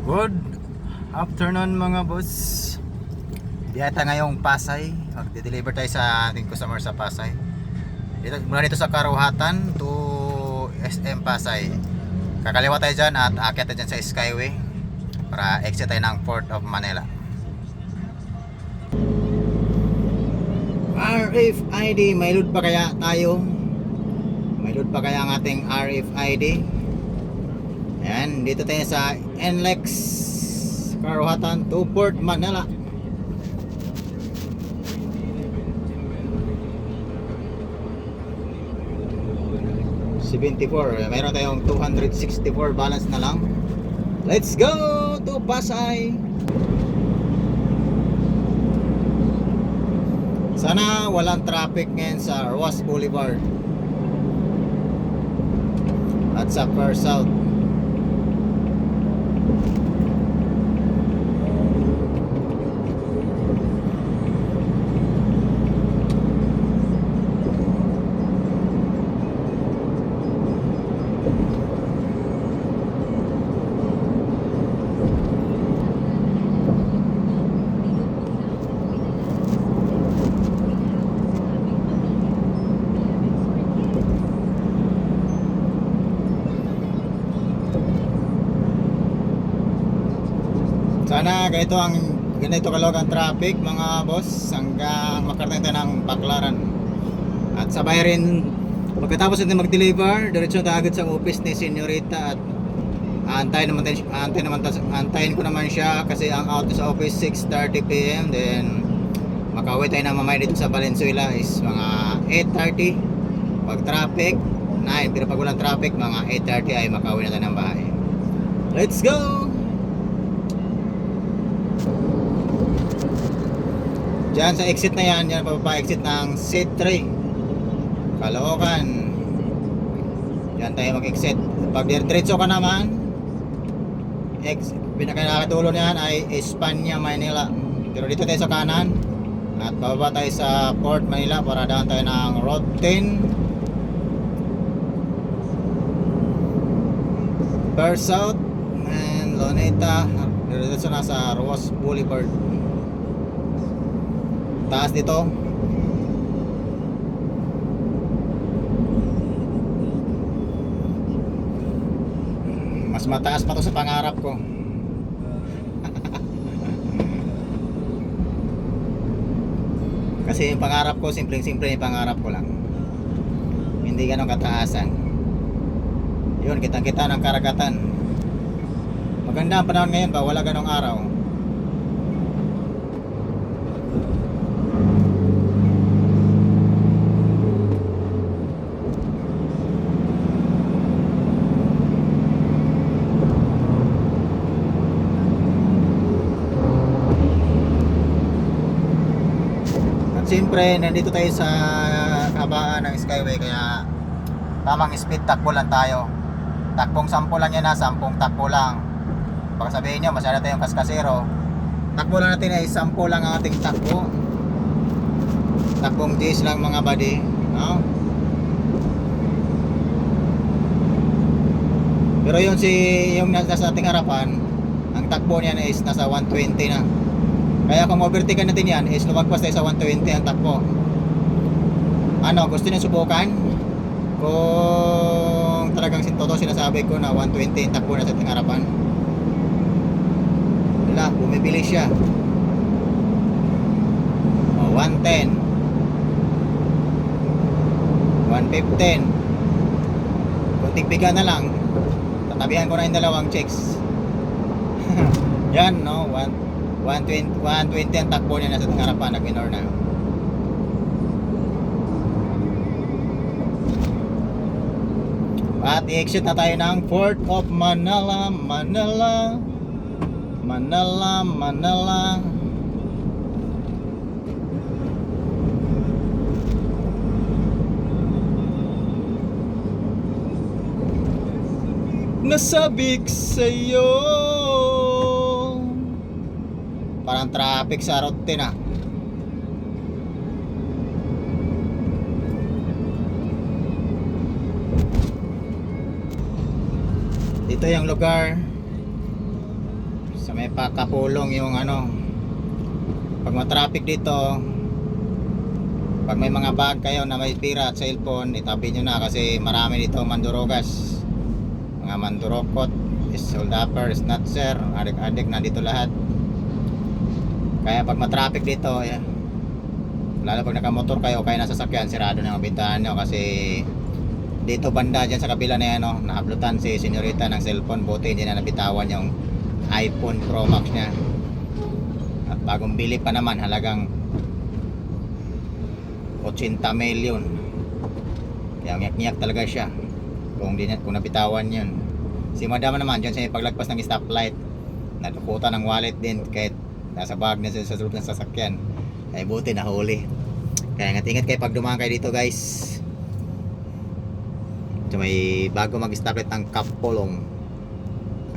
Good afternoon mga boss. Biyata ngayong Pasay. Magde-deliver tayo sa ating customer sa Pasay. Mula dito sa Karuhatan to SM Pasay. Kakaliwa tayo dyan at aakyat tayo dyan sa Skyway para exit tayo ng Port of Manila. RFID, may load pa kaya tayo? May load pa kaya ang ating RFID? Ayan, dito tayo sa NLEX Karuhatan to Port Manila. $74, mayroon tayong 264 balance na lang. Let's go to Pasay. Sana walang traffic ngayon sa Roas Boulevard at sa Far South. Sana ganito kalawag ang traffic mga boss hanggang makarating tayo ng Baclaran. At sabay rin pagkatapos natin mag-deliver, diretso tayo agad sa office ni Senyorita at antayin ko naman siya kasi ang out sa office 6:30 PM. Then makauwi tayo na mamaya dito sa Valenzuela is mga 8:30. Pag traffic 9, pero pag walang traffic mga 8:30 ay makauwi na tayo ng bahay. Let's go! Diyan sa exit na yan, yan pababa-exit ng C3 Caloocan. Diyan tayo mag-exit. Pag diretso ka naman, pinaka-nakatulo niyan ay Espanya, Manila. Pero dito tayo sa kanan at bababa tayo sa Port Manila para daan tayo ng Road 10 Far South and Luneta. Diretso na sa Roas Boulevard. Taas dito. Mas mataas pa to sa pangarap ko. Kasi yung pangarap ko simpleng-simple yung pangarap ko lang. Hindi ganong kataasan. Yun, kitang-kita ng karagatan. Maganda ang panahon ngayon ba? Wala ganong araw. Siyempre, nandito tayo sa kabaan ng Skyway kaya tamang speed takbo lang tayo. Takbong 10 lang yan ha, 10 takbo lang. Baka sabihin nyo, masyado tayong kaskasero. Takbo lang natin ay 10 lang ang ating takbo. Takbong Gs lang mga buddy, no? Pero yung nasa ating harapan, ang takbo niyan is nasa 120 na. Kaya kung overtaken natin yan is lumagpas tayo sa 120 ang takbo. Ano, gusto niyo subukan? Kung talagang sintoto sinasabi ko na 120 ang takbo na sa ating harapan. Wala, bumibili siya. O, 110 115. Kunting biga na lang. Tatabihan ko na yung dalawang checks. Yan, no? 120 ang takbo niya nasa harapan, nag-minor na. At i-exit na tayo ng Port of Manila. Nasabik sa'yo. Parang traffic sa Route 10 ah. Dito yung lugar Sa may pakapulong yung ano, pag ma-traffic dito, pag may mga bag kayo na may pira at cellphone, itabi nyo na kasi marami dito mandurugas, mga mandurokot, hold upper, snatcher, adik-adik, nandito lahat. Kaya pag ma-traffic dito, lalo pag nakamotor kayo, kaya nasa sasakyan, sirado na ang bintahan nyo kasi dito banda dyan sa kabila na yan, no, nahablutan si senyorita ng cellphone, buti hindi na nabitawan yung iPhone Pro Max nya. At bagong bili pa naman, halagang 80 milyon. Kaya ngiyak-ngiyak talaga siya kung nabitawan yun. Si madam naman dyan sa paglagpas ng stoplight, natukutan ng wallet din kahit nasa bag na sa loob ng sasakyan. Ay buti nahuli. Kaya ingat-ingat kayo pag dumaan kayo dito guys. So may bago mag-stoplight ng Kapolong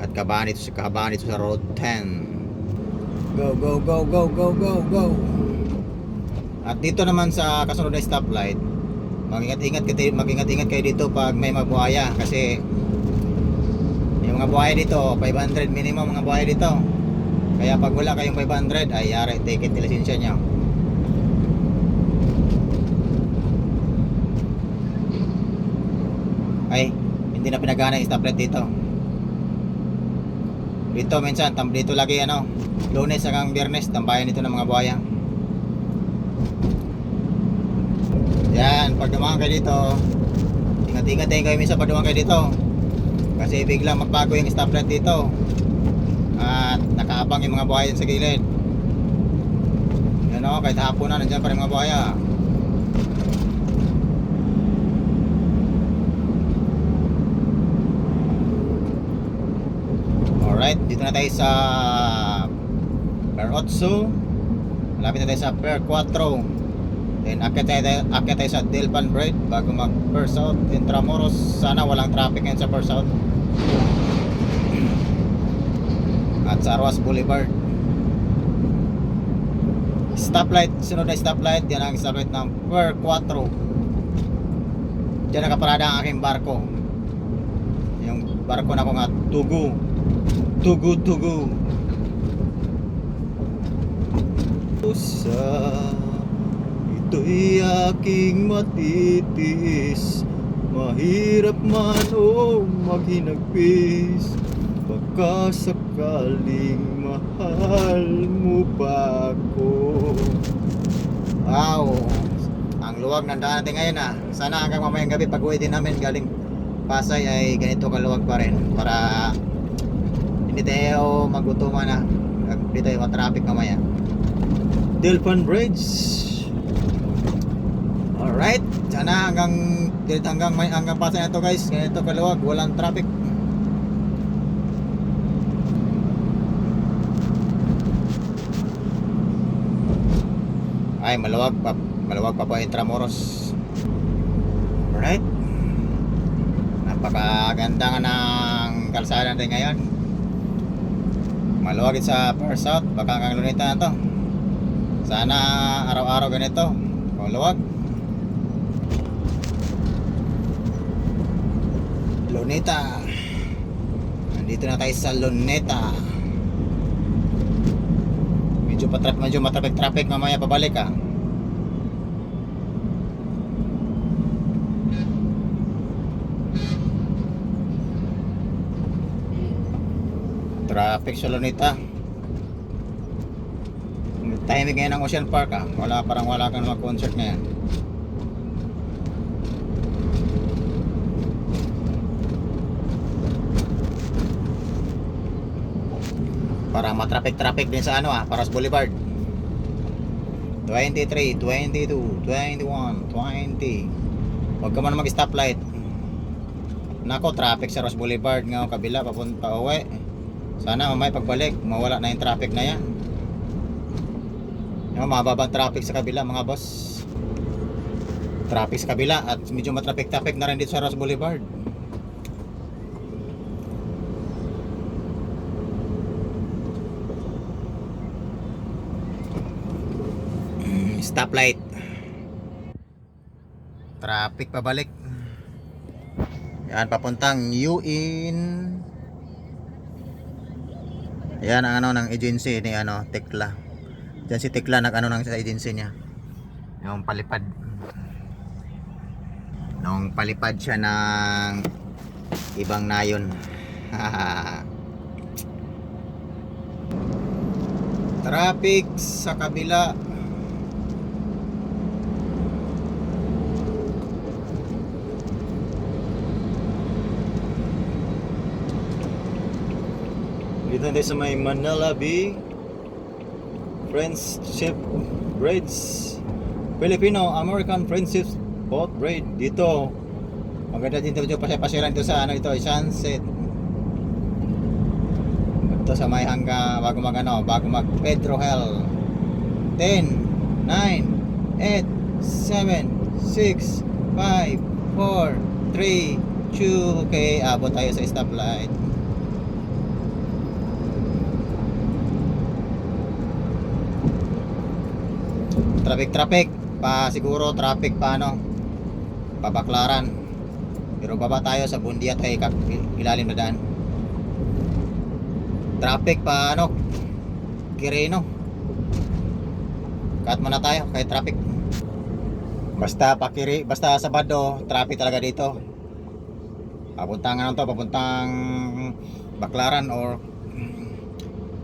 at kahabaan ito sa Road 10. Go go go go go go go. At dito naman sa kasunod na stoplight, mag-ingat kayo dito pag may mga buhaya kasi yung mga buhaya dito 500 minimum mga buhaya dito. Kaya pag wala kayong 500 ay yari, ticket na lisensya nyo. Ay hindi na pinagana yung stoplight dito. Dito minsan dito lagi ano, Lunes hanggang Biyernes tambayan dito ng mga buhaya. Yan, pag dumaan kayo dito, ingat-ingat din kayo minsan pag dumaan kayo dito. Kasi biglang magbago yung stoplight dito. At nakaabang yung mga buhaya sa gilid. Yan o, kahit hapon na, nandiyan pa rin mga buhaya. Alright, dito na tayo sa Per 8. Malapit na tayo sa Per 4. Then akyat tayo sa Delpan Bridge bago mag Per South Intramuros. Sana walang traffic ngayon sa Per South. At sa Arwas Boulevard. Stoplight, sunod na stoplight. Yan ang stoplight ng Per 4. Diyan nakaparada ang aking barko. Yung barko na ko nga Tugu. Sa ito'y aking matitiis, mahirap man o maghinagpis, baka sakaling mahal mo ba ako. Wow, ang luwag ng daan natin ngayon ah. Sana hanggang mamayang gabi pag uwi din namin galing Pasay ay ganito kaluwag pa rin, para hindi tayo magutuman na, hindi tayo matraffic mamaya. Delpan Bridge. Alright, sana hanggang Pasay na to guys, ganito kaluwag, walang traffic. Ay maluwag pa po Intramuros. Alright, napakaganda nga ng kalsada natin ngayon. Maluwag sa Per South, baka hanggang Luneta na to. Sana araw-araw ganito maluwag. Luneta, nandito na tayo sa Luneta. Medyo matraffic mamaya pabalik ah. Traffic sa Luneta. Tahimik ngayon ang Ocean Park ah. Parang wala kang mag-concert ngayon. Para matraffic din sa ano ah, Paras Boulevard. 23, 22, 21, 20. Huwag ka man mag-stoplight. Nako, traffic sa Paras Boulevard nga kabila papunta uwi. Sana mamaya pagbalik mawala na yung traffic na yan. Yung mababang traffic sa kabila mga boss. Traffic sa kabila at medyo matraffic na rin dito sa Paras Boulevard. Stoplight, traffic pabalik. Yan papuntang Yuin Ayan ang ano ng agency ni ano, Tekla. Diyan si Tekla nag-ano ng sa agency niya. Yung palipad. Nung palipad siya ng ibang nayon. Traffic sa kabila. Dito tayo sa may Manila Bay Friendship Bridge, Filipino-American Friendship Boat Bridge. Dito maganda din dito pasyalan dito sa ano, ito sunset dito sa may hangga bago mag Pedro Hell. 10 9 8 7 6 5 4 3 2. Okay, abot tayo sa stoplight. Traffic pa siguro, traffic pa ano, pabaklaran. Pero baba tayo sa Bundia tayo ilalim na daan. Traffic pa ano, Quirino. Cut muna tayo kahit traffic. Basta basta Sabado, traffic talaga dito. Papuntang ano to, papuntang Baclaran or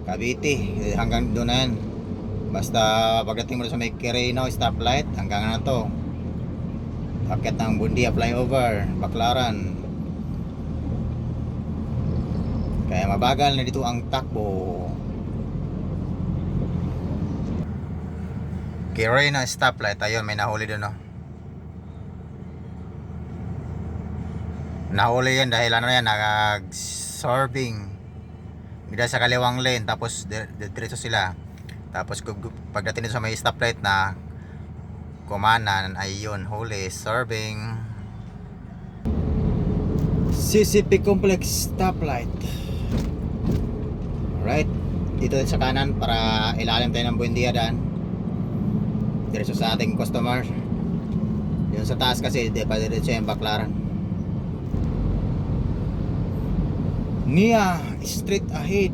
Cavite, hanggang doon na yan. Basta pagdating mo sa may Quirino stoplight, hanggang ano to, akit ng Bundia flyover, Baclaran. Kaya mabagal na dito ang takbo. Quirino stoplight, ayun may nahuli doon, no. Nahuli yan dahil ano yan, nag-serving bida sa kaliwang lane, tapos diretso sila. Tapos pagdating dito sa may stoplight na kumanan, ay yun, huli, serving. CCP Complex stoplight. Alright, dito sa kanan para ilalim tayo ng Buendia daan. Diretso sa ating customer. Yun sa taas kasi di pa diretso yung Baclaran. Nia straight ahead.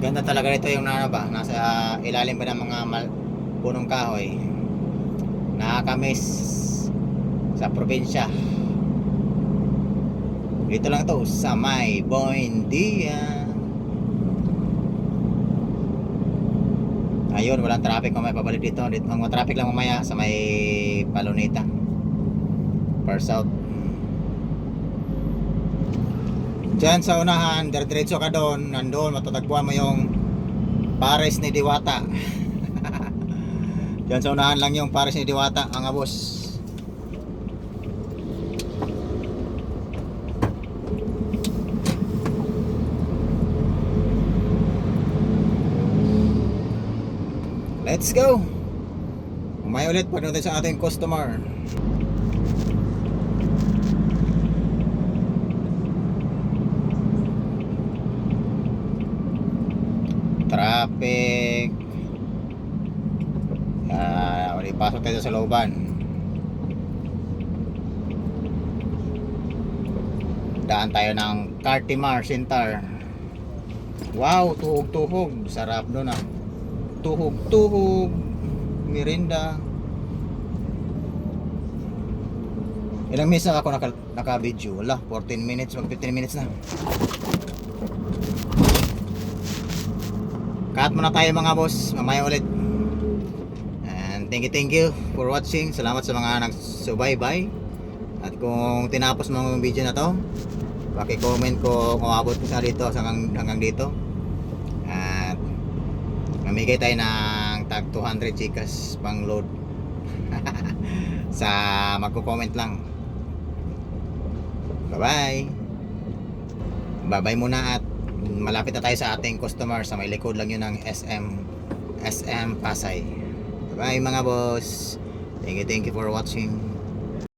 Ganda talaga nito yung ano ba, nasa ilalim ba ng mga punong kahoy. Nakakamiss sa probinsya. Dito lang to sa may Buendia. Ayun, walang traffic mamaya pabalik dito. Ang traffic lang mamaya sa may Paloneta Far South. Diyan sa unahan, diretso ka doon, nandoon matatagpuan mo yung Pares ni Diwata. Diyan sa unahan lang yung Pares ni Diwata, mga boss. Let's go. Umay ulit pag sa ating customer. Traffic. Pasok tayo sa looban. Daan tayo ng Cartimar Center. Wow, tuhog-tuhog. Sarap doon ah. Tuhog-tuhog. Mirinda. Ilang minutes na ako naka-video? Wala, 14 minutes, mag 15 minutes na. Cut muna tayo mga boss, mamaya ulit. And thank you for watching. Salamat sa mga nagsubaybay. At kung tinapos mo yung video na to, paki-comment ko kung abot ko sa dito hanggang dito. At mamigay tayo ng tag 200 Gcash pang load. Sa magko-comment lang. Bye bye muna, at malapit na tayo sa ating customer. Sa may likod lang yun ng SM Pasay. Bye mga boss. Thank you for watching.